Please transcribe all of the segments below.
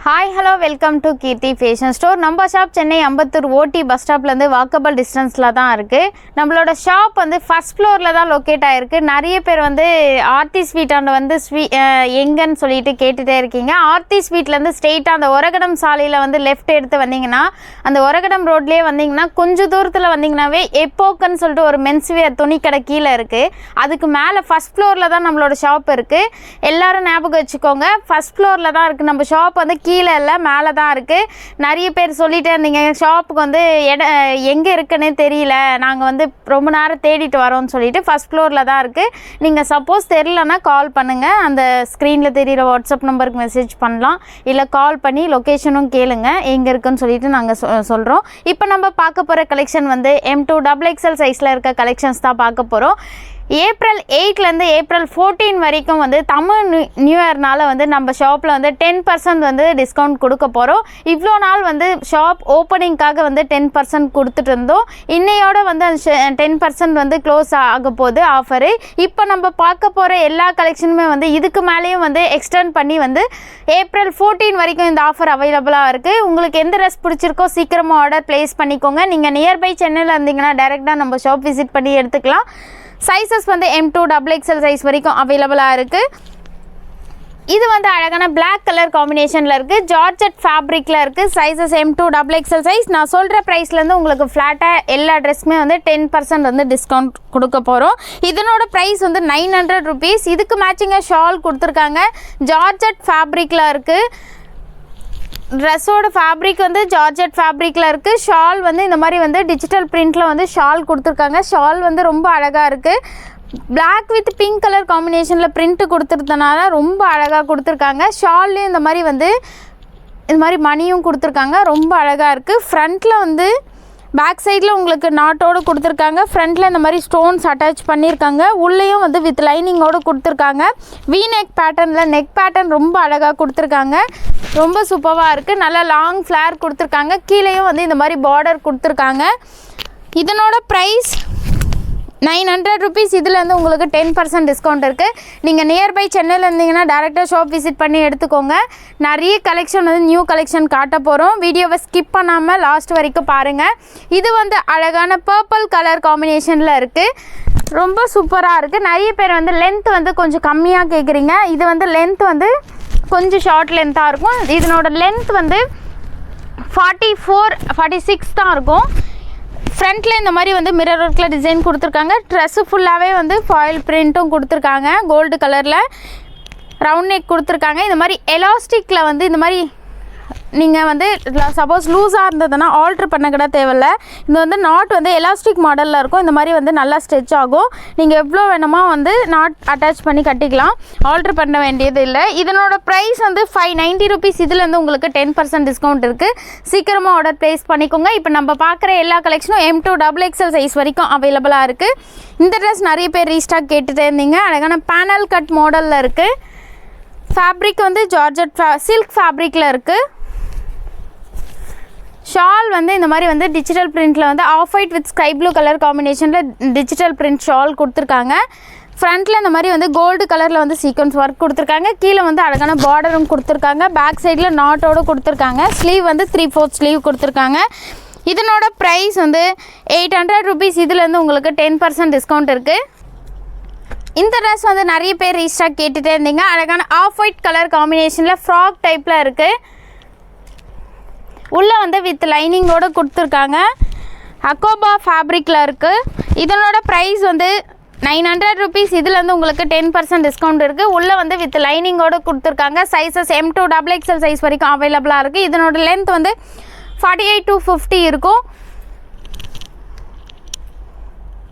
Hi, hello, welcome to Kirti Fashion Store. நம்ம shop Chennai Ambattur ஓடி bus ஸ்டாப்லேருந்து walkable டிஸ்டன்ஸில் தான் இருக்குது. நம்மளோட ஷாப் வந்து ஃபஸ்ட் ஃப்ளோரில் தான் லொக்கேட் ஆகிருக்கு. நிறைய பேர் வந்து ஆர்த்தி ஸ்வீட்டாண்ட வந்து எங்கன்னு சொல்லிட்டு கேட்டுகிட்டே இருக்கீங்க. ஆர்த்தி ஸ்வீட்லேருந்து ஸ்ட்ரெயிட்டாக அந்த ஒரகடம் சாலையில் வந்து லெஃப்ட் எடுத்து வந்தீங்கன்னா அந்த ஒரகடம் ரோட்லேயே வந்தீங்கன்னா கொஞ்சம் தூரத்தில் வந்தீங்கன்னாவே எப்போக்குன்னு சொல்லிட்டு ஒரு மென்ஸ்வேர் துணி கடை கீழே இருக்குது. அதுக்கு மேலே ஃபஸ்ட் ஃப்ளோரில் தான் நம்மளோட ஷாப் இருக்குது. எல்லோரும் ஞாபகம் வச்சுக்கோங்க, ஃபஸ்ட் ஃப்ளோரில் தான் இருக்குது நம்ம ஷாப். வந்து கீழே இல்லை, மேலே தான் இருக்குது. நிறைய பேர் சொல்லிகிட்டே இருந்தீங்க ஷாப்புக்கு வந்து எங்கே இருக்குன்னே தெரியல, நாங்கள் வந்து ரொம்ப நேரம் தேடிட்டு வரோம்னு சொல்லிட்டு. ஃபஸ்ட் ஃப்ளோரில் தான் இருக்குது. நீங்கள் சப்போஸ் தெரியலன்னா கால் பண்ணுங்கள், அந்த ஸ்க்ரீனில் தெரிகிற வாட்ஸ்அப் நம்பருக்கு மெசேஜ் பண்ணலாம், இல்லை கால் பண்ணி லொக்கேஷனும் கேளுங்க எங்கே இருக்குன்னு சொல்லிட்டு நாங்கள் சொல்கிறோம். இப்போ நம்ம பார்க்க போகிற கலெக்ஷன் வந்து M2 XXL சைஸில் இருக்க கலெக்ஷன்ஸ் தான் பார்க்க போகிறோம். ஏப்ரல் 8லேருந்து ஏப்ரல் 14 வரைக்கும் வந்து தமிழ் நியூ இயர்னால் வந்து நம்ம ஷாப்பில் வந்து 10% வந்து டிஸ்கவுண்ட் கொடுக்க போகிறோம். இவ்வளோ நாள் வந்து ஷாப் ஓப்பனிங்காக வந்து 10% கொடுத்துட்டு இருந்தோம். இன்னையோட வந்து 10% வந்து க்ளோஸ் ஆக போகுது ஆஃபரு. இப்போ நம்ம பார்க்க போகிற எல்லா கலெக்ஷனுமே வந்து இதுக்கு மேலேயும் வந்து எக்ஸ்டெண்ட் பண்ணி வந்து ஏப்ரல் 14 வரைக்கும் இந்த ஆஃபர் அவைலபிளாக இருக்குது. உங்களுக்கு எந்த ட்ரெஸ் பிடிச்சிருக்கோ சீக்கிரமாக ஆர்டர் ப்ளேஸ் பண்ணிக்கோங்க. நீங்கள் நியர்பை சென்னையில் இருந்தீங்கன்னா டைரெக்டாக நம்ம ஷாப் விசிட் பண்ணி எடுத்துக்கலாம். சைஸஸ் வந்து M2 XXL சைஸ் வரைக்கும் அவைலபிளாக இருக்குது. இது வந்து அழகான பிளாக் கலர் காம்பினேஷனில் இருக்குது, ஜார்ஜெட் ஃபேப்ரிக்கில் இருக்குது. Sizes M2 XXL size. நான் சொல்கிற ப்ரைஸ்லேருந்து உங்களுக்கு ஃப்ளாட்டாக எல்லா ட்ரெஸ்ஸுமே வந்து 10% வந்து டிஸ்கவுண்ட் கொடுக்க போகிறோம். இதனோட ப்ரைஸ் வந்து 900 rupees. இதுக்கு மேட்சிங்காக ஷால் கொடுத்துருக்காங்க, ஜார்ஜெட் ஃபேப்ரிக்கில் இருக்குது. ட்ரெஸ்ஸோட ஃபேப்ரிக் வந்து ஜார்ஜெட் ஃபேப்ரிக்கில் இருக்குது. ஷால் வந்து இந்த மாதிரி வந்து டிஜிட்டல் பிரிண்டில் வந்து ஷால் கொடுத்துருக்காங்க. ஷால் வந்து ரொம்ப அழகாக இருக்குது. பிளாக் வித் பிங்க் கலர் காம்பினேஷனில் பிரிண்ட்டு கொடுத்துருந்தனால ரொம்ப அழகாக கொடுத்துருக்காங்க. ஷால்லையும் இந்த மாதிரி வந்து இந்த மாதிரி மணியும் கொடுத்துருக்காங்க, ரொம்ப அழகாக இருக்குது. ஃப்ரண்ட்டில் வந்து பேக் சைடில் உங்களுக்கு நாட்டோடு கொடுத்துருக்காங்க. ஃப்ரண்ட்டில் இந்த மாதிரி ஸ்டோன்ஸ் அட்டாச் பண்ணியிருக்காங்க. உள்ளேயும் வந்து வித் லைனிங்கோடு கொடுத்துருக்காங்க. வி நெக் பேட்டர்னில் நெக் பேட்டர்ன் ரொம்ப அழகாக கொடுத்துருக்காங்க, ரொம்ப சூப்பராக இருக்குது. நல்லா லாங் ஃப்ளேர் கொடுத்துருக்காங்க. கீழேயும் வந்து இந்த மாதிரி பார்டர் கொடுத்துருக்காங்க. இதனோட ப்ரைஸ் 900 rupees. இதில் வந்து உங்களுக்கு 10% டிஸ்கவுண்ட் இருக்குது. நீங்கள் நியர்பை சென்னையில் இருந்தீங்கன்னா டேரெக்டாக ஷாப் விசிட் பண்ணி எடுத்துக்கோங்க. நிறைய கலெக்ஷன் வந்து நியூ கலெக்ஷன் காட்ட போகிறோம். வீடியோவை ஸ்கிப் பண்ணாமல் லாஸ்ட் வரைக்கும் பாருங்கள். இது வந்து அழகான பர்பிள் கலர் காம்பினேஷனில் இருக்குது, ரொம்ப சூப்பராக இருக்குது. நிறைய பேர் வந்து லென்த் வந்து கொஞ்சம் கம்மியாக கேட்குறீங்க. இது வந்து லென்த் வந்து கொஞ்சம் ஷார்ட் லென்த்தாக இருக்கும். இதனோட லென்த் வந்து 44-46 தான் இருக்கும். ஃப்ரண்ட்டில் இந்த மாதிரி வந்து மிரர் ஒர்க்கில் டிசைன் கொடுத்துருக்காங்க. ட்ரெஸ்ஸு ஃபுல்லாகவே வந்து ஃபாயில் பிரிண்ட்டும் கொடுத்துருக்காங்க. கோல்டு கலரில் ரவுண்ட் நெக் கொடுத்துருக்காங்க. இந்த மாதிரி எலாஸ்டிக்கில் வந்து இந்த மாதிரி நீங்கள் வந்து சப்போஸ் லூஸாக இருந்ததுன்னா ஆல்ட்ரு பண்ண கூட தேவையில்லை. இது வந்து நாட் வந்து எலாஸ்டிக் மாடலில் இருக்கும். இந்த மாதிரி வந்து நல்லா ஸ்ட்ரெச் ஆகும். நீங்கள் எவ்வளோ வேணுமோ வந்து நாட் அட்டாச் பண்ணி கட்டிக்கலாம், ஆல்ட்ரு பண்ண வேண்டியது இல்லை. இதனோட ப்ரைஸ் வந்து 590 rupees. இதுலேருந்து உங்களுக்கு 10% டிஸ்கவுண்ட் இருக்குது. சீக்கிரமாக ஆர்டர் ப்ளேஸ் பண்ணிக்கோங்க. இப்போ நம்ம பார்க்குற எல்லா கலெக்ஷனும் M2 XXL சைஸ் வரைக்கும் அவைலபிளாக இருக்குது. இந்த ட்ரெஸ் நிறைய பேர் ரீஸ்டாக் கேட்டுகிட்டே இருந்தீங்க. அழகான பேனல் கட் மாடலில் இருக்குது. ஃபேப்ரிக் வந்து ஜார்ஜெட் சில்க் ஃபேப்ரிக்கில் இருக்குது. ஷால் வந்து இந்த மாதிரி வந்து டிஜிட்டல் பிரிண்டில் வந்து off white with sky blue colour காம்பினேஷனில் டிஜிட்டல் பிரிண்ட் ஷால் கொடுத்துருக்காங்க. ஃப்ரண்ட்டில் இந்த மாதிரி வந்து கோல்டு கலரில் வந்து சீக்வன்ஸ் ஒர்க் கொடுத்துருக்காங்க. கீழே வந்து அழகான பார்டரும் கொடுத்துருக்காங்க. பேக் சைடில் நாட்டோடு கொடுத்துருக்காங்க. ஸ்லீவ் வந்து 3/4 ஸ்லீவ் கொடுத்துருக்காங்க. இதனோட ப்ரைஸ் வந்து 800 rupees. இதுலேருந்து உங்களுக்கு 10% டிஸ்கவுண்ட் இருக்குது. இந்த ட்ரெஸ் வந்து நிறைய பேர் ரீஸ்டாக் கேட்டுகிட்டே இருந்தீங்க. அழகான ஆஃப் ஒயிட் கலர் காம்பினேஷனில் ஃப்ராக் டைப்பில் இருக்குது. உள்ளே வந்து வித் லைனிங்கோடு கொடுத்துருக்காங்க. அக்கோபா ஃபேப்ரிக்கில் இருக்குது. இதனோட ப்ரைஸ் வந்து 900 rupees. இதில் வந்து உங்களுக்கு 10% டிஸ்கவுண்ட் இருக்குது. உள்ளே வந்து வித் லைனிங்கோடு கொடுத்துருக்காங்க. சைஸஸ் M2 XXL சைஸ் வரைக்கும் அவைலபிளாக இருக்குது. இதனோட லென்த் வந்து 48 to 50 இருக்கும்.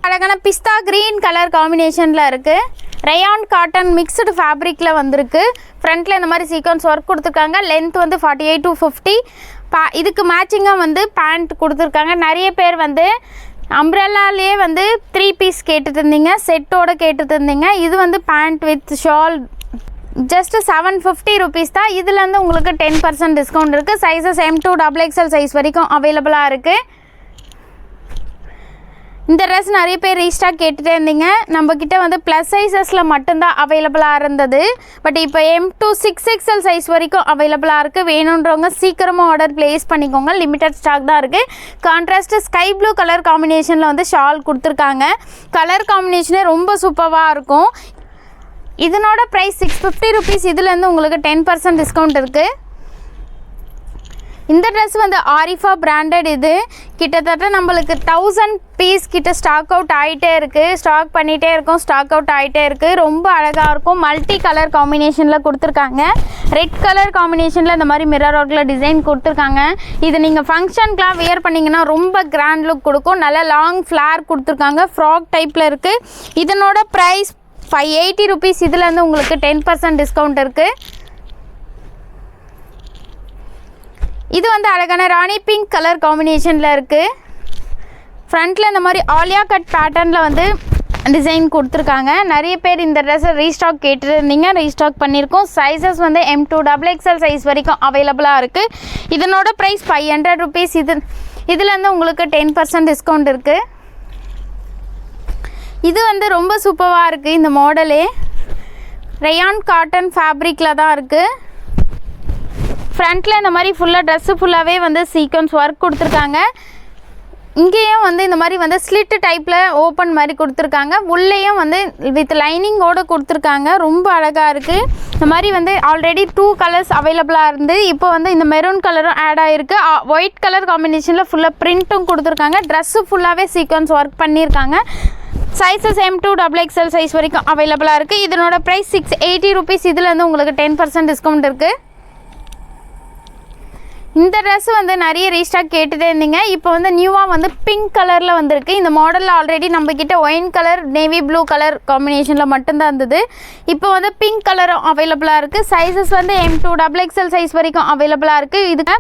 அழகான பிஸ்தா க்ரீன் கலர் காம்பினேஷனில் இருக்குது. ரயான் காட்டன் மிக்ஸ்டு ஃபேப்ரிக்கில் வந்திருக்கு. ஃப்ரண்ட்டில் இந்த மாதிரி சீக்வன்ஸ் ஒர்க் கொடுத்துருக்காங்க. லென்த் வந்து 48 to 50. இதுக்கு மேட்சிங்காக வந்து பேண்ட் கொடுத்துருக்காங்க. நிறைய பேர் வந்து அம்ப்ரெல்லாலே வந்து 3 பீஸ் கேட்டுட்டு இருந்தீங்க, செட்டோடு கேட்டுட்டு இருந்தீங்க. இது வந்து pant with shawl just 750 rupees தான். இதுலேருந்து உங்களுக்கு 10% டிஸ்கவுண்ட் இருக்குது. சைஸஸ் M2 XXL சைஸ் வரைக்கும் அவைலபிளாக இருக்குது. இந்த ட்ரெஸ் நிறைய பேர் ரீஸ்டாக் கேட்டுகிட்டே இருந்தீங்க. நம்மக்கிட்ட வந்து ப்ளஸ் சைஸஸில் மட்டும்தான் அவைலபிளாக இருந்தது. பட் இப்போ M2 6XL சைஸ் வரைக்கும் அவைலபிளாக இருக்குது. வேணுன்றவங்க சீக்கிரமாக ஆர்டர் ப்ளேஸ் பண்ணிக்கோங்க. லிமிட்டட் ஸ்டாக் தான் இருக்குது. கான்ட்ராஸ்ட்டு ஸ்கை ப்ளூ கலர் காம்பினேஷனில் வந்து ஷால் கொடுத்துருக்காங்க. கலர் காம்பினேஷனே ரொம்ப சூப்பராக இருக்கும். இதனோட ப்ரைஸ் 650 ருபீஸ். இதுலேருந்து உங்களுக்கு 10% டிஸ்கவுண்ட் இருக்குது. இந்த ட்ரெஸ் வந்து ஆரிஃபா பிராண்டட். இது கிட்டத்தட்ட நம்மளுக்கு 1000 பீஸ் கிட்ட ஸ்டாக் அவுட் ஆகிட்டே இருக்குது. ஸ்டாக் பண்ணிகிட்டே இருக்கும், ஸ்டாக் அவுட் ஆகிட்டே இருக்குது. ரொம்ப அழகாக இருக்கும். மல்டி கலர் காம்பினேஷனில் கொடுத்துருக்காங்க. ரெட் கலர் காம்பினேஷனில் இந்த மாதிரி மிரர் ஒர்க்கில் டிசைன் கொடுத்துருக்காங்க. இது நீங்கள் ஃபங்க்ஷனுக்குலாம் வியர் பண்ணிங்கன்னா ரொம்ப கிராண்ட் லுக் கொடுக்கும். நல்ல லாங் ஃப்ளார் கொடுத்துருக்காங்க. ஃப்ராக் டைப்பில் இருக்குது. இதனோட ப்ரைஸ் 580 ருபீஸ். இதுலேருந்து உங்களுக்கு 10% டிஸ்கவுண்ட் இருக்குது. இது வந்து அழகான ராணி பிங்க் கலர் காம்பினேஷனில் இருக்குது. ஃப்ரண்ட்டில் இந்த மாதிரி ஆலியா கட் பேட்டர்னில் வந்து டிசைன் கொடுத்துருக்காங்க. நிறைய பேர் இந்த ட்ரெஸ்ஸை ரீஸ்டாக் கேட்டுருந்தீங்க. ரீஸ்டாக் பண்ணியிருக்கோம். சைஸஸ் வந்து M2 XXL சைஸ் வரைக்கும் அவைலபிளாக இருக்குது. இதனோட ப்ரைஸ் 500 ருபீஸ். இதுலேருந்து உங்களுக்கு 10% டிஸ்கவுண்ட் இருக்குது. இது வந்து ரொம்ப சூப்பராக இருக்குது. இந்த மாடலே ரயான் காட்டன் ஃபேப்ரிக்கில் தான் இருக்குது. ஃப்ரண்ட்டில் இந்த மாதிரி ஃபுல்லாக ட்ரெஸ்ஸு ஃபுல்லாகவே வந்து சீக்வன்ஸ் ஒர்க் கொடுத்துருக்காங்க. இங்கேயும் வந்து இந்த மாதிரி வந்து ஸ்லிட்டு டைப்பில் ஓப்பன் மாதிரி கொடுத்துருக்காங்க. உள்ளேயும் வந்து வித் லைனிங்கோடு கொடுத்துருக்காங்க. ரொம்ப அழகாக இருக்குது. இந்த மாதிரி வந்து ஆல்ரெடி 2 கலர்ஸ் அவைலபிளாக இருந்து இப்போ வந்து இந்த மெரூன் கலரும் ஆட் ஆகிருக்கு. ஒயிட் கலர் காம்பினேஷனில் ஃபுல்லாக ப்ரிண்ட்டும் கொடுத்துருக்காங்க. ட்ரெஸ்ஸு ஃபுல்லாகவே சீக்வன்ஸ் ஒர்க் பண்ணியிருக்காங்க. சைஸஸ் M2 XXL சைஸ் வரைக்கும் அவைலபிளாக இருக்குது. இதனோட ப்ரைஸ் 680 ருபீஸ். இதுலேருந்து உங்களுக்கு 10% டிஸ்கவுண்ட் இருக்குது. இந்த ட்ரெஸ் வந்து நிறைய ரீஸ்டாக் கேட்டுகிட்டே இருந்தீங்க. இப்போ வந்து நியூவாக வந்து பிங்க் கலரில் வந்திருக்கு. இந்த மாடலில் ஆல்ரெடி நம்மக்கிட்ட wine colour navy blue colour காம்பினேஷனில் மட்டும்தான் இருந்தது. இப்போ வந்து பிங்க் கலரும் அவைலபிளாக இருக்குது. சைஸஸ் வந்து M2 XXL சைஸ் வரைக்கும் அவைலபிளாக இருக்குது. இதுக்கு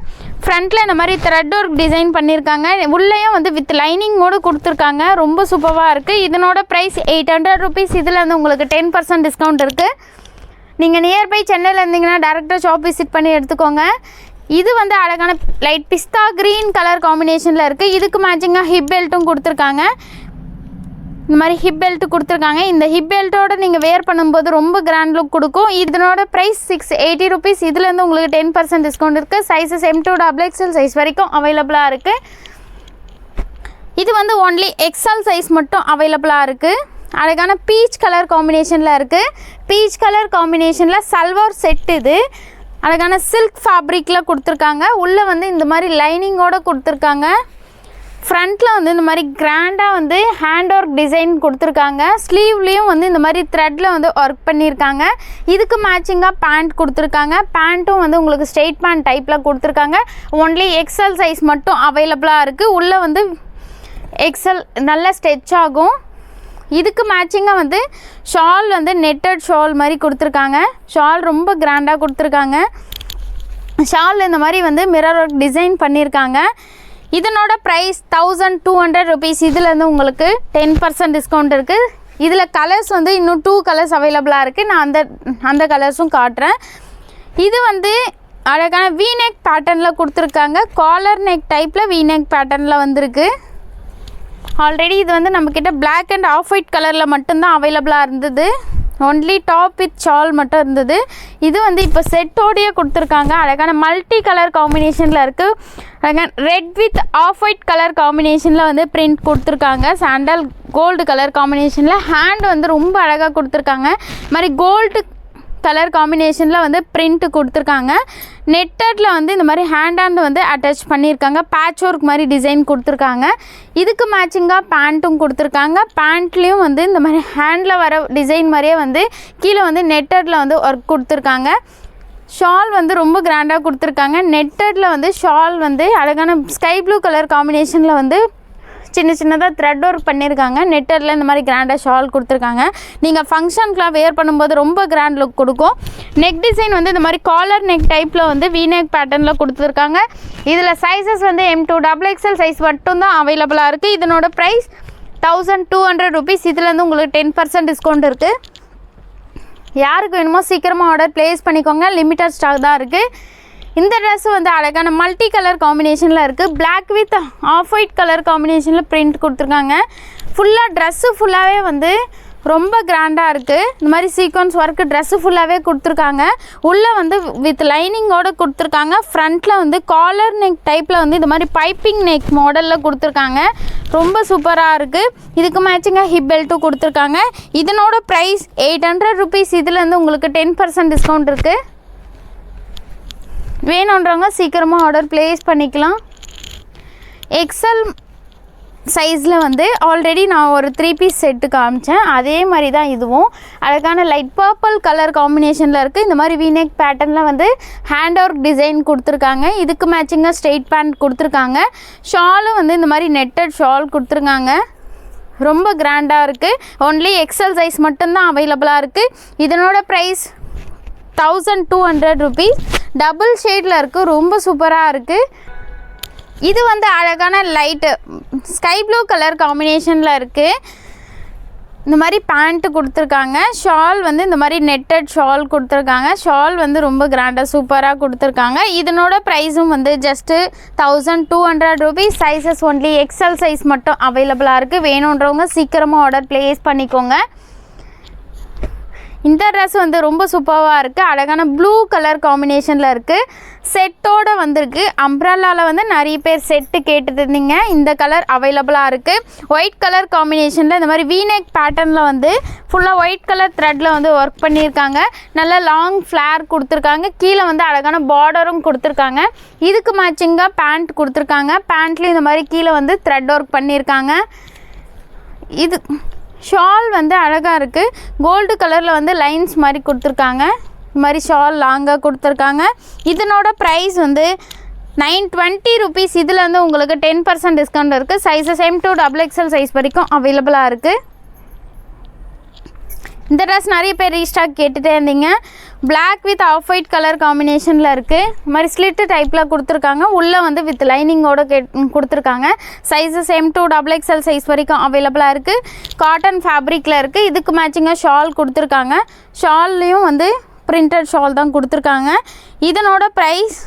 ஃப்ரண்ட்டில் இந்த மாதிரி த்ரெட் ஒர்க் டிசைன் பண்ணியிருக்காங்க. உள்ளேயும் வந்து வித் லைனிங்கோடு கொடுத்துருக்காங்க. ரொம்ப சூப்பராக இருக்குது. இதனோட ப்ரைஸ் 800 ருபீஸ். இதில் வந்து உங்களுக்கு 10% டிஸ்கவுண்ட் இருக்குது. நீங்கள் நியர்பை சென்னையில் இருந்தீங்கன்னா டேரெக்டாக ஷாப் விசிட் பண்ணி எடுத்துக்கோங்க. இது வந்து அழகான லைட் பிஸ்தா க்ரீன் கலர் காம்பினேஷனில் இருக்குது. இதுக்கு மேட்சிங்காக ஹிப் பெல்ட்டும் கொடுத்துருக்காங்க. இந்த மாதிரி ஹிப் பெல்ட் கொடுத்துருக்காங்க. இந்த ஹிப் பெல்ட்டோடு நீங்கள் வேர் பண்ணும்போது ரொம்ப கிராண்ட் லுக் கொடுக்கும். இதனோட ப்ரைஸ் 680 ருபீஸ். இதுலேருந்து உங்களுக்கு 10% டிஸ்கவுண்ட் இருக்குது. சைஸஸ் M2 XXL சைஸ் வரைக்கும் அவைலபிளாக இருக்குது. இது வந்து ஒன்லி XL சைஸ் மட்டும் அவைலபிளாக இருக்குது. அழகான பீச் கலர் காம்பினேஷனில் இருக்குது. பீச் கலர் காம்பினேஷனில் சல்வார் செட். இது அழகான சில்க் ஃபேப்ரிக்கில் கொடுத்துருக்காங்க. உள்ளே வந்து இந்த மாதிரி லைனிங்கோடு கொடுத்துருக்காங்க. ஃப்ரண்ட்டில் வந்து இந்த மாதிரி கிராண்டாக வந்து ஹேண்ட் ஒர்க் டிசைன் கொடுத்துருக்காங்க. ஸ்லீவ்லேயும் வந்து இந்த மாதிரி த்ரெட்டில் வந்து ஒர்க் பண்ணியிருக்காங்க. இதுக்கு மேட்சிங்காக பேண்ட் கொடுத்துருக்காங்க. பேண்ட்டும் வந்து உங்களுக்கு ஸ்ட்ரெயிட் பேண்ட் டைப்பில் கொடுத்துருக்காங்க. ஒன்லி XL சைஸ் மட்டும் அவைலபிளாக இருக்குது. உள்ளே வந்து XL நல்லா ஸ்ட்ரெச் ஆகும். இதுக்கு மேட்சிங்காக வந்து ஷால் வந்து நெட்டட் ஷால் மாதிரி கொடுத்துருக்காங்க. ஷால் ரொம்ப கிராண்டாக கொடுத்துருக்காங்க. ஷால் இந்த மாதிரி வந்து மிரர் ஒர்க் டிசைன் பண்ணியிருக்காங்க. இதனோட ப்ரைஸ் 1200 ருபீஸ். இதுலேருந்து உங்களுக்கு 10% டிஸ்கவுண்ட் இருக்குது. இதில் கலர்ஸ் வந்து இன்னும் 2 கலர்ஸ் அவைலபிளாக இருக்குது. நான் அந்த கலர்ஸும் காட்டுறேன். இது வந்து அழகான V-neck பேட்டர்னில் கொடுத்துருக்காங்க. காலர் நெக் டைப்பில் V-neck பேட்டர்னில் வந்திருக்கு. ஆல்ரெடி இது வந்து நம்மக்கிட்ட பிளாக் அண்ட் ஆஃப் ஒயிட் கலரில் மட்டும்தான் அவைலபிளாக இருந்தது. ஒன்லி டாப் வித் ஷால் மட்டும் இருந்தது. இது வந்து இப்போ செட்டோடையே கொடுத்துருக்காங்க. அழகான மல்டி கலர் காம்பினேஷனில் இருக்குது. அழகான red with off white colour காம்பினேஷனில் வந்து பிரிண்ட் கொடுத்துருக்காங்க. சாண்டல் கோல்டு கலர் காம்பினேஷனில் ஹேண்ட் வந்து ரொம்ப அழகாக கொடுத்துருக்காங்க. இது மாதிரி கோல்டு கலர் காம்பினேஷனில் வந்து பிரிண்ட் கொடுத்துருக்காங்க. நெட்டடில் வந்து இந்த மாதிரி ஹேண்ட் வந்து அட்டாச் பண்ணியிருக்காங்க. பேட்ச் ஒர்க் மாதிரி டிசைன் கொடுத்துருக்காங்க. இதுக்கு மேட்சிங்காக பேண்ட்டும் கொடுத்துருக்காங்க. பேண்ட்லேயும் வந்து இந்த மாதிரி ஹேண்டில் வர டிசைன் மாதிரியே வந்து கீழே வந்து நெட்டடில் வந்து ஒர்க் கொடுத்துருக்காங்க. ஷால் வந்து ரொம்ப கிராண்டாக கொடுத்துருக்காங்க. நெட்டடில் வந்து ஷால் வந்து அழகான ஸ்கை ப்ளூ கலர் காம்பினேஷனில் வந்து சின்ன சின்னதாக த்ரெட் ஒர்க் பண்ணியிருக்காங்க. நெட்டரில் இந்த மாதிரி கிராண்டாக ஷால் கொடுத்துருக்காங்க. நீங்கள் ஃபங்க்ஷனுக்குலாம் வேர் பண்ணும்போது ரொம்ப கிராண்ட் லுக் கொடுக்கும். நெக் டிசைன் வந்து இந்த மாதிரி காலர் நெக் டைப்பில் வந்து V-neck பேட்டர்னில் கொடுத்துருக்காங்க. இதில் சைஸஸ் வந்து M2 XXL சைஸ் மட்டும்தான் அவைலபிளாக இருக்குது. இதனோட ப்ரைஸ் 1200 ருபீஸ். இதுலேருந்து உங்களுக்கு 10% டிஸ்கவுண்ட் இருக்குது. யாருக்கு வேணுமோ சீக்கிரமாக ஆர்டர் ப்ளேஸ் பண்ணிக்கோங்க. லிமிட்டட் ஸ்டாக் தான் இருக்குது. இந்த ட்ரெஸ் வந்து அழகான மல்டி கலர் காம்பினேஷனில் இருக்குது. Black with off white colour காம்பினேஷனில் பிரிண்ட் கொடுத்துருக்காங்க. ஃபுல்லாக ட்ரெஸ்ஸு ஃபுல்லாகவே வந்து ரொம்ப கிராண்டாக இருக்குது. இந்த மாதிரி சீக்வன்ஸ் ஒர்க்கு ட்ரெஸ்ஸு ஃபுல்லாகவே கொடுத்துருக்காங்க. உள்ளே வந்து வித் லைனிங்கோடு கொடுத்துருக்காங்க. ஃப்ரண்ட்டில் வந்து காலர் நெக் டைப்பில் வந்து இந்த மாதிரி பைப்பிங் நெக் மாடலில் கொடுத்துருக்காங்க. ரொம்ப சூப்பராக இருக்குது. இதுக்கு மேட்சிங்காக ஹிப் பெல்ட்டும் கொடுத்துருக்காங்க. இதனோட ப்ரைஸ் 800 ருபீஸ். இதுலேருந்து உங்களுக்கு 10% டிஸ்கவுண்ட் இருக்குது. வேணுன்றவங்க சீக்கிரமாக ஆர்டர் ப்ளேஸ் பண்ணிக்கலாம். எக்ஸல் சைஸில் வந்து ஆல்ரெடி நான் ஒரு 3 பீஸ் செட்டு காமிச்சேன். அதே மாதிரி தான் இதுவும் அழகான லைட் பர்பிள் கலர் காம்பினேஷனில் இருக்குது. இந்த மாதிரி வீநெக் பேட்டர்னில் வந்து ஹேண்ட் ஒர்க் டிசைன் கொடுத்துருக்காங்க. இதுக்கு மேட்சிங்காக ஸ்ட்ரெயிட் பேண்ட் கொடுத்துருக்காங்க. ஷாலும் வந்து இந்த மாதிரி நெட்டட் ஷால் கொடுத்துருக்காங்க. ரொம்ப கிராண்டாக இருக்குது. ஒன்லி எக்ஸல் சைஸ் மட்டும்தான் அவைலபிளாக இருக்குது. இதனோட ப்ரைஸ் 1200 ருபீஸ். டபுள் ஷேடில் இருக்குது. ரொம்ப சூப்பராக இருக்குது. இது வந்து அழகான லைட்டு ஸ்கை ப்ளூ கலர் காம்பினேஷனில் இருக்குது. இந்த மாதிரி பேண்ட்டு கொடுத்துருக்காங்க. ஷால் வந்து இந்த மாதிரி நெட்டட் ஷால் கொடுத்துருக்காங்க. ஷால் வந்து ரொம்ப கிராண்டாக சூப்பராக கொடுத்துருக்காங்க. இதனோட ப்ரைஸும் வந்து just 1200 rupees. Sizes only XL size மட்டும் அவைலபிளாக இருக்குது. வேணுன்றவங்க சீக்கிரமாக ஆர்டர் ப்ளேஸ் பண்ணிக்கோங்க. இந்த ட்ரெஸ் வந்து ரொம்ப சூப்பராக இருக்குது. அழகான ப்ளூ கலர் காம்பினேஷனில் இருக்குது. செட்டோடு வந்திருக்கு. அம்ப்ரல்லாவில் வந்து நிறைய பேர் செட்டு கேட்டுட்டு இருந்தீங்க. இந்த கலர் அவைலபிளாக இருக்குது. ஒயிட் கலர் காம்பினேஷனில் இந்த மாதிரி வீநெக் பேட்டர்னில் வந்து ஃபுல்லாக ஒயிட் கலர் த்ரெட்டில் வந்து ஒர்க் பண்ணியிருக்காங்க. நல்லா லாங் ஃப்ளேர் கொடுத்துருக்காங்க. கீழே வந்து அழகான பார்டரும் கொடுத்துருக்காங்க. இதுக்கு மேட்சிங்காக பேண்ட் கொடுத்துருக்காங்க. பேண்ட்லேயும் இந்த மாதிரி கீழே வந்து த்ரெட் ஒர்க் பண்ணியிருக்காங்க. இது ஷால் வந்து அழகாக இருக்குது. கோல்டு கலரில் வந்து லைன்ஸ் மாதிரி கொடுத்துருக்காங்க. இந்த மாதிரி ஷால் லாங்காக கொடுத்துருக்காங்க. இதனோட ப்ரைஸ் வந்து 920 ருபீஸ். இதில் வந்து உங்களுக்கு 10% டிஸ்கவுண்ட் இருக்குது. Sizes M to XXL size வரைக்கும் அவைலபிளாக இருக்குது. இந்த ட்ரெஸ் நிறைய பேர் ரீஸ்டாக் கேட்டுகிட்டே இருந்தீங்க. Black with off white colour காம்பினேஷனில் இருக்குது. இந்த மாதிரி ஸ்லிட்டு டைப்பில் கொடுத்துருக்காங்க. உள்ளே வந்து வித் லைனிங்கோடு கொடுத்துருக்காங்க. Sizes M to XXL size வரைக்கும் அவைலபிளாக இருக்குது. காட்டன் ஃபேப்ரிக்கில் இருக்குது. இதுக்கு மேட்சிங்காக ஷால் கொடுத்துருக்காங்க. ஷால்லையும் வந்து பிரிண்டட் ஷால் தான் கொடுத்துருக்காங்க. இதனோட ப்ரைஸ்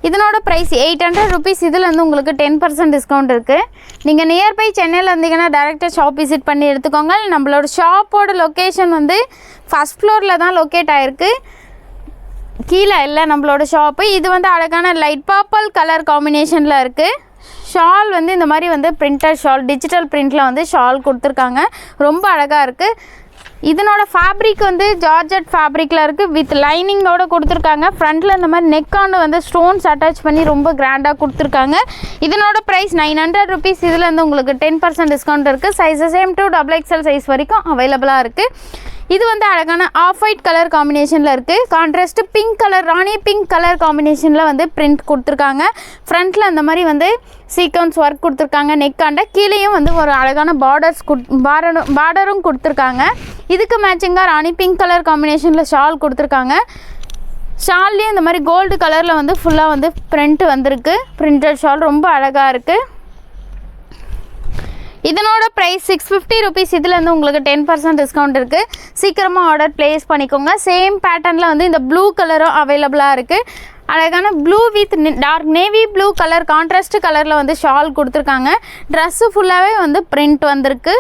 800 ருபீஸ். இதில் வந்து உங்களுக்கு 10% டிஸ்கவுண்ட் இருக்குது. நீங்கள் நியர்பை சென்னையில் இருந்தீங்கன்னா டேரெக்டாக ஷாப் விசிட் பண்ணி எடுத்துக்கோங்க. நம்மளோட ஷாப்போட லொக்கேஷன் வந்து ஃபஸ்ட் ஃப்ளோரில் தான் லொக்கேட் ஆகிருக்கு. கீழே இல்லை நம்மளோட ஷாப்பு. இது வந்து அழகான லைட் பர்பிள் கலர் காம்பினேஷனில் இருக்குது. ஷால் வந்து இந்த மாதிரி வந்து பிரிண்டட் ஷால் டிஜிட்டல் பிரிண்டில் வந்து ஷால் கொடுத்துருக்காங்க. ரொம்ப அழகாக இருக்குது. இதனோட ஃபேப்ரிக் வந்து ஜார்ஜெட் ஃபேப்ரிக்கில் இருக்குது. வித் லைனிங்கோடு கொடுத்துருக்காங்க. ஃப்ரண்ட்டில் இந்த மாதிரி நெக்காண்டு வந்து ஸ்டோன்ஸ் அட்டாச் பண்ணி ரொம்ப கிராண்டாக கொடுத்துருக்காங்க. இதனோட ப்ரைஸ் 900 ருபீஸ். இதில் வந்து உங்களுக்கு 10% டிஸ்கவுண்ட் இருக்குது. Sizes M to XXL size வரைக்கும் அவைலபிளாக இருக்குது. இது வந்து அழகான ஆஃப் ஒயிட் கலர் காம்பினேஷனில் இருக்குது. கான்ட்ராஸ்ட்டு பிங்க் கலர் ராணி பிங்க் கலர் காம்பினேஷனில் வந்து பிரிண்ட் கொடுத்துருக்காங்க. ஃப்ரண்ட்டில் அந்த மாதிரி வந்து சீக்வன்ஸ் ஒர்க் கொடுத்துருக்காங்க. நெக்காண்ட கீழேயும் வந்து ஒரு அழகான பார்டரும் கொடுத்துருக்காங்க. இதுக்கு மேட்சிங்காக ராணி பிங்க் கலர் காம்பினேஷனில் ஷால் கொடுத்துருக்காங்க. ஷால்லேயும் இந்த மாதிரி கோல்டு கலரில் வந்து ஃபுல்லாக வந்து பிரிண்ட் வந்திருக்கு. பிரிண்டட் ஷால் ரொம்ப அழகாக இருக்குது. இதனோட ப்ரைஸ் 650 ருபீஸ். இதில் வந்து உங்களுக்கு 10% டிஸ்கவுண்ட் இருக்குது. சீக்கிரமாக ஆர்டர் ப்ளேஸ் பண்ணிக்கோங்க. சேம் பேட்டர்னில் வந்து இந்த ப்ளூ கலரும் அவைலபிளாக இருக்குது. அழகான blue with dark navy blue colour contrast கலரில் வந்து ஷால் கொடுத்துருக்காங்க. ட்ரெஸ்ஸு ஃபுல்லாகவே வந்து பிரிண்ட் வந்திருக்கு.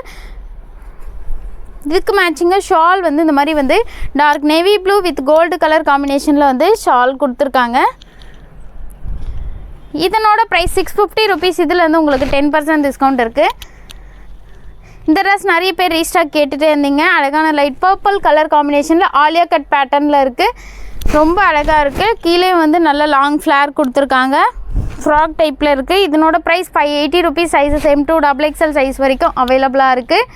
இதுக்கு மேட்சிங்காக ஷால் வந்து இந்த மாதிரி வந்து dark navy blue with gold colour காம்பினேஷனில் வந்து ஷால் கொடுத்துருக்காங்க. இதனோட ப்ரைஸ் 650 ருபீஸ். இதில் வந்து உங்களுக்கு 10% டிஸ்கவுண்ட் இருக்குது. இந்த ட்ரெஸ் நிறைய பேர் ரீஸ்டாக் கேட்டுகிட்டே இருந்தீங்க. அழகான லைட் பர்பிள் கலர் காம்பினேஷனில் ஆலியா கட் பேட்டர்னில் இருக்குது. ரொம்ப அழகாக இருக்குது. கீழே வந்து நல்ல லாங் ஃப்ளேர் கொடுத்துருக்காங்க. ஃப்ராக் டைப்பில் இருக்குது. இதனோட price 580 rupees. Sizes M to XXL size வரைக்கும் அவைலபிளாக இருக்குது.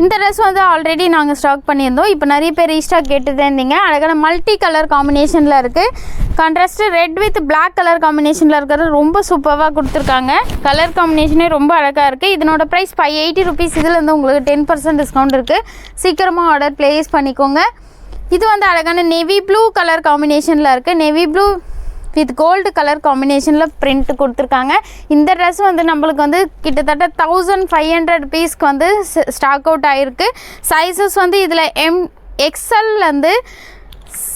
இந்த ட்ரெஸ் வந்து ஆல்ரெடி நாங்கள் ஸ்டாக் பண்ணியிருந்தோம். இப்போ நிறைய பேர் ரீஸ்டாக் கேட்டுகிட்டே இருந்தீங்க. அழகான மல்டி கலர் காம்பினேஷனில் இருக்குது. Contrast red with black colour காம்பினேஷனில் இருக்கிறது ரொம்ப சூப்பராக கொடுத்துருக்காங்க. கலர் காம்பினேஷனே ரொம்ப அழகாக இருக்குது. இதனோட ப்ரைஸ் 580 ருபீஸ். இதில் வந்து உங்களுக்கு 10% டிஸ்கவுண்ட் இருக்குது. சீக்கிரமாக ஆர்டர் ப்ளேஸ் பண்ணிக்கோங்க. இது வந்து அழகான நேவி ப்ளூ கலர் காம்பினேஷனில் இருக்குது. Navy blue with gold colour காம்பினேஷனில் பிரிண்ட் கொடுத்துருக்காங்க. இந்த ட்ரெஸ் வந்து நம்மளுக்கு வந்து கிட்டத்தட்ட 1500 ருபீஸ்க்கு வந்து ஸ்டாக் அவுட் ஆகிருக்கு. சைஸஸ் வந்து இதில் XL வந்து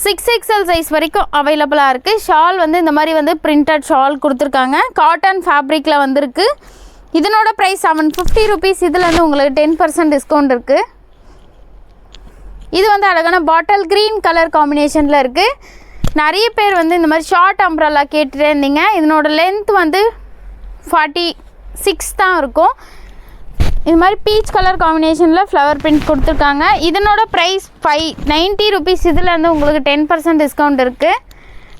6XL சைஸ் வரைக்கும் அவைலபிளாக இருக்குது. ஷால் வந்து இந்த மாதிரி வந்து பிரிண்டட் ஷால் கொடுத்துருக்காங்க. காட்டன் ஃபேப்ரிக்கில் வந்துருக்கு. இதனோட ப்ரைஸ் 750 rupees. இதில் வந்து உங்களுக்கு 10% டிஸ்கவுண்ட் இருக்குது. இது வந்து அழகான பாட்டில் க்ரீன் கலர் காம்பினேஷனில் இருக்குது. நிறைய பேர் வந்து இந்த மாதிரி ஷார்ட் அம்ப்ரல்லா கேட்டுகிட்டே இருந்தீங்க. இதனோட லென்த் வந்து 46 தான் இருக்கும். இது மாதிரி பீச் கலர் காம்பினேஷனில் ஃப்ளவர் பிரிண்ட் கொடுத்துருக்காங்க. இதனோட ப்ரைஸ் 590 rupees. இதில் வந்து உங்களுக்கு 10% டிஸ்கவுண்ட் இருக்குது.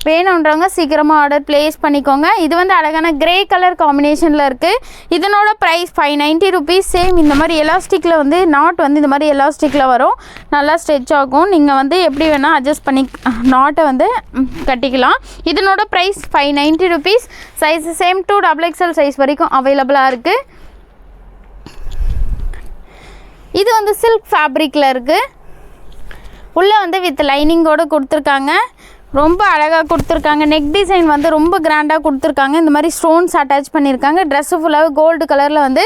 வேணுன்றவங்க சீக்கிரமாக ஆர்டர் ப்ளேஸ் பண்ணிக்கோங்க. இது வந்து அழகான கிரே கலர் காம்பினேஷனில் இருக்குது. இதனோட ப்ரைஸ் 590 rupees. சேம் இந்த மாதிரி எலாஸ்டிக்கில் வந்து நாட் வந்து இந்த மாதிரி எலாஸ்டிக்கில் வரும். நல்லா ஸ்ட்ரெச் ஆகும். நீங்கள் வந்து எப்படி வேணால் அட்ஜஸ்ட் பண்ணி நாட்டை வந்து கட்டிக்கலாம். இதனோட price 590 rupees. Size same 2XXL size வரைக்கும் அவைலபிளாக இருக்குது. இது வந்து சில்க் ஃபேப்ரிக்கில் இருக்குது. உள்ளே வந்து வித் லைனிங்கோடு கொடுத்துருக்காங்க. ரொம்ப அழகாக கொடுத்துருக்காங்க. நெக் டிசைன் வந்து ரொம்ப கிராண்டாக கொடுத்துருக்காங்க. இந்த மாதிரி ஸ்டோன்ஸ் அட்டாச் பண்ணியிருக்காங்க. ட்ரெஸ்ஸு ஃபுல்லாகவே கோல்டு கலரில் வந்து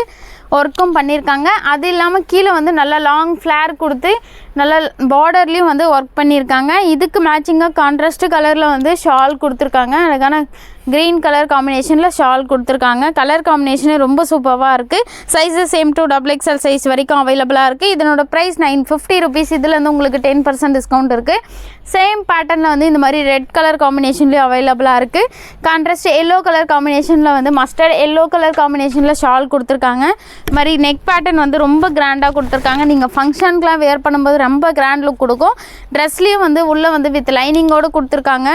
ஒர்க்கும் பண்ணியிருக்காங்க. அது இல்லாமல் கீழே வந்து நல்லா லாங் ஃப்ளேர் கொடுத்து நல்லா பார்டர்லேயும் வந்து ஒர்க் பண்ணியிருக்காங்க. இதுக்கு மேட்சிங்காக கான்ட்ராஸ்ட் கலரில் வந்து ஷால் கொடுத்துருக்காங்க. அழகான க்ரீன் கலர் காம்பினேஷனில் ஷால் கொடுத்துருக்காங்க. கலர் காம்பினேஷனே ரொம்ப சூப்பராக இருக்குது. சைஸு சேம் 2XXL சைஸ் வரைக்கும் அவைலபிளாக இருக்குது. இதனோட ப்ரைஸ் 950 rupees. இதில் வந்து உங்களுக்கு 10% டிஸ்கவுண்ட் இருக்குது. சேம் பேட்டர்னில் வந்து இந்த மாதிரி ரெட் கலர் காம்பினேஷன்லேயும் அவைலபிளாக இருக்குது. கான்ட்ராஸ்ட் எல்லோ கலர் காம்பினேஷனில் வந்து மஸ்டர்ட் எல்லோ கலர் காம்பினேஷனில் ஷால் கொடுத்துருக்காங்க. இது மாதிரி நெக் பேட்டர்ன் வந்து ரொம்ப கிராண்டாக கொடுத்துருக்காங்க. நீங்கள் ஃபங்க்ஷனுக்குலாம் வேர் பண்ணும்போது ரொம்ப கிராண்ட் லுக் கொடுக்கும். ட்ரெஸ்லேயும் வந்து உள்ளே வந்து வித் லைனிங்கோடு கொடுத்துருக்காங்க.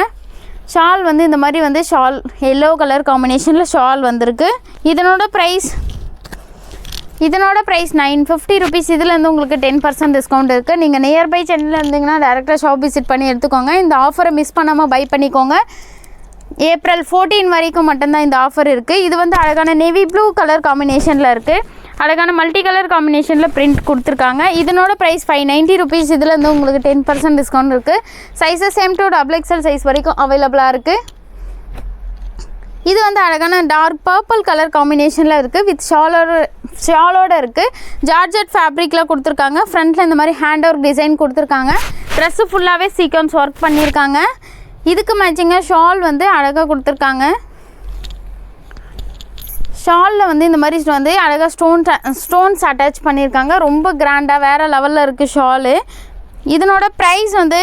ஷால் வந்து இந்த மாதிரி வந்து ஷால் எல்லோ கலர் காம்பினேஷனில் ஷால் வந்திருக்கு. இதனோட ப்ரைஸ் 950 rupees. இதில் வந்து உங்களுக்கு 10% டிஸ்கவுண்ட் இருக்குது. நீங்கள் நியர்பை சென்னையில் இருந்தீங்கன்னா டேரெக்டாக ஷாப் விசிட் பண்ணி எடுத்துக்கோங்க. இந்த ஆஃபரை மிஸ் பண்ணாமல் பை பண்ணிக்கோங்க. ஏப்ரல் 14 வரைக்கும் மட்டும்தான் இந்த ஆஃபர் இருக்குது. இது வந்து அழகான நேவி ப்ளூ கலர் காம்பினேஷனில் இருக்குது. அழகான மல்டி கலர் காம்பினேஷனில் பிரிண்ட் கொடுத்துருக்காங்க. இதனோட ப்ரைஸ் 590 rupees. இதில் வந்து உங்களுக்கு 10% டிஸ்கவுண்ட் இருக்குது. சைஸஸ் சேம் 2XXL சைஸ் வரைக்கும் அவைலபிளாக இருக்குது. இது வந்து அழகான டார்க் பர்பிள் கலர் காம்பினேஷனில் இருக்குது. வித் ஷாலோடு இருக்குது. ஜார்ஜெட் ஃபேப்ரிக்கில் கொடுத்துருக்காங்க. ஃப்ரண்ட்டில் இந்த மாதிரி ஹேண்ட் ஒர்க் டிசைன் கொடுத்துருக்காங்க. ட்ரெஸ்ஸு ஃபுல்லாகவே சீக்வன்ஸ் ஒர்க் பண்ணியிருக்காங்க. இதுக்கு மேட்சிங்காக ஷால் வந்து அழகாக கொடுத்துருக்காங்க. ஷாலில் வந்து இந்த மாதிரி வந்து அழகாக ஸ்டோன்ஸ் அட்டாச் பண்ணியிருக்காங்க. ரொம்ப கிராண்டாக வேறு லெவலில் இருக்குது ஷாலு. இதனோட ப்ரைஸ் வந்து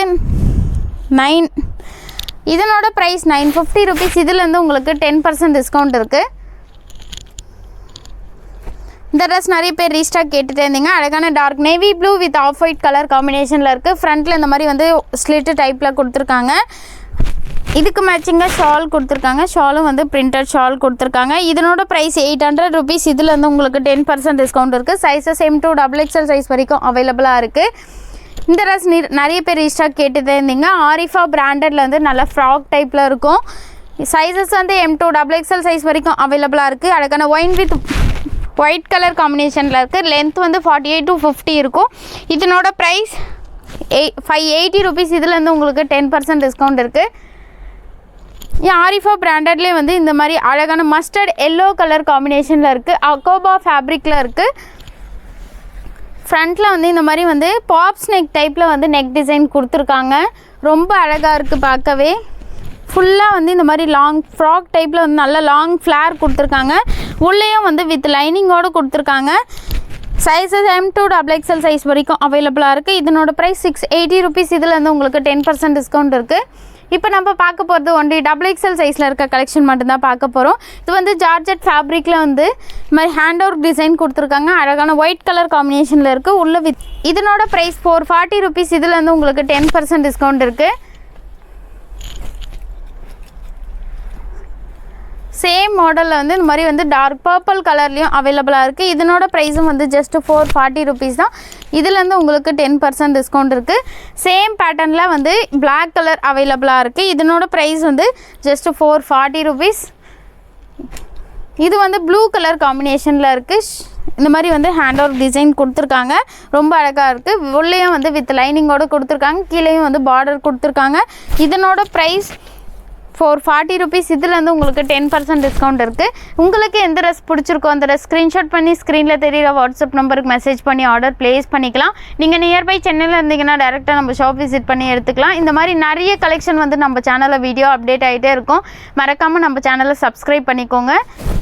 950 rupees. இதில் வந்து உங்களுக்கு 10% டிஸ்கவுண்ட் இருக்குது. இந்த ட்ரெஸ் நிறைய பேர் ரீஸ்டாக் கேட்டுகிட்டே இருந்தீங்க. அழகான dark navy blue with off white colour காம்பினேஷனில் இருக்குது. ஃப்ரண்ட்டில் இந்த மாதிரி வந்து ஸ்லிட்டு டைப்பில் கொடுத்துருக்காங்க. இதுக்கு மேட்சிங்காக ஷால் கொடுத்துருக்காங்க. ஷாலும் வந்து பிரிண்டட் ஷால் கொடுத்துருக்காங்க. இதனோட ப்ரைஸ் 800 rupees. இதில் வந்து உங்களுக்கு 10% டிஸ்கவுண்ட் இருக்குது. சைஸஸ் சேம் 2XXL சைஸ் வரைக்கும் அவைலபிளாக இருக்குது. இந்த ட்ரெஸ் நிறைய பேர் ரீஸ்டாக் கேட்டுகிட்டே இருந்தீங்க. ஆரிஃபா பிராண்டடில் வந்து நல்லா ஃப்ராக் டைப்பில் இருக்கும். சைஸஸ் வந்து M2XXL சைஸ் வரைக்கும் அவைலபிளாக இருக்குது. அழகான ஒயின் வித் ஒயிட் கலர் காம்பினேஷனில் இருக்குது. லென்த் வந்து 48 to 50 இருக்கும். இதனோட ப்ரைஸ் 580 rupees. இதில் வந்து உங்களுக்கு 10% டிஸ்கவுண்ட் இருக்குது. ஆரிஃபா பிராண்டட்லேயே வந்து இந்த மாதிரி அழகான மஸ்டர்ட் எல்லோ கலர் காம்பினேஷனில் இருக்குது. அகோபா ஃபேப்ரிக்கில் இருக்குது. ஃப்ரண்ட்டில் வந்து இந்த மாதிரி வந்து பாப்ஸ் நெக் டைப்பில் வந்து நெக் டிசைன் கொடுத்துருக்காங்க. ரொம்ப அழகாக இருக்குது பார்க்கவே. ஃபுல்லாக வந்து இந்த மாதிரி லாங் ஃப்ராக் டைப்பில் வந்து நல்ல லாங் ஃப்ளேர் கொடுத்துருக்காங்க. உள்ளேயும் வந்து வித் லைனிங்கோடு கொடுத்துருக்காங்க. சைஸஸ் M2XXL சைஸ் வரைக்கும் அவைலபிளாக இருக்குது. இதனோட ப்ரைஸ் 680 rupees. இதில் வந்து உங்களுக்கு 10% டிஸ்கவுண்ட் இருக்குது. இப்போ நம்ம பார்க்க போகிறது ஒன்லி XXL சைஸில் இருக்க கலெக்ஷன் மட்டும்தான் பார்க்க போகிறோம். இது வந்து ஜார்ஜெட் ஃபேப்ரிக்கில் வந்து இந்த மாதிரி ஹேண்ட் ஒர்க் டிசைன் கொடுத்துருக்காங்க. அழகான ஒயிட் கலர் காம்பினேஷனில் இருக்குது. உள்ள வித் இதனோட ப்ரைஸ் 440 rupees. இதில் வந்து உங்களுக்கு 10% டிஸ்கவுண்ட் இருக்குது. சேம் மாடலில் வந்து இந்த மாதிரி வந்து டார்க் பர்பிள் கலர்லேயும் அவைலபிளாக இருக்குது. இதனோட ப்ரைஸும் வந்து ஜஸ்ட் 440 rupees தான். இதுலேருந்து உங்களுக்கு 10% டிஸ்கவுண்ட் இருக்குது. சேம் பேட்டர்னில் வந்து பிளாக் கலர் அவைலபிளாக இருக்குது. இதனோட ப்ரைஸ் வந்து ஜஸ்ட் 440 rupees. இது வந்து ப்ளூ கலர் காம்பினேஷனில் இருக்குது. இந்த மாதிரி வந்து ஹேண்ட் ஒர்க் டிசைன் கொடுத்துருக்காங்க. ரொம்ப அழகாக இருக்குது. உள்ளேயும் வந்து வித் லைனிங்கோடு கொடுத்துருக்காங்க. கீழேயும் வந்து பார்டர் கொடுத்துருக்காங்க. இதனோட ப்ரைஸ் 440 rupees. இதுலேருந்து உங்களுக்கு 10% டிஸ்கவுண்ட் இருக்குது. உங்களுக்கு எந்த ட்ரெஸ் பிடிச்சிருக்கோ அந்த ட்ரெஸ் ஸ்க்ரீன்ஷாட் பண்ணி ஸ்க்ரீனில் தெரியிற வாட்ஸ்அப் நம்பருக்கு மெசேஜ் பண்ணி ஆர்டர் ப்ளேஸ் பண்ணிக்கலாம். நீங்கள் நியர்பை சென்னையில் இருந்தீங்கன்னா டேரெக்டாக நம்ம ஷாப் விசிட் பண்ணி எடுத்துக்கலாம். இந்த மாதிரி நிறைய கலெக்ஷன் வந்து நம்ம சேனலில் வீடியோ அப்டேட் ஆகிட்டே இருக்கும். மறக்காமல் நம்ம சேனலை சப்ஸ்கிரைப் பண்ணிக்கோங்க.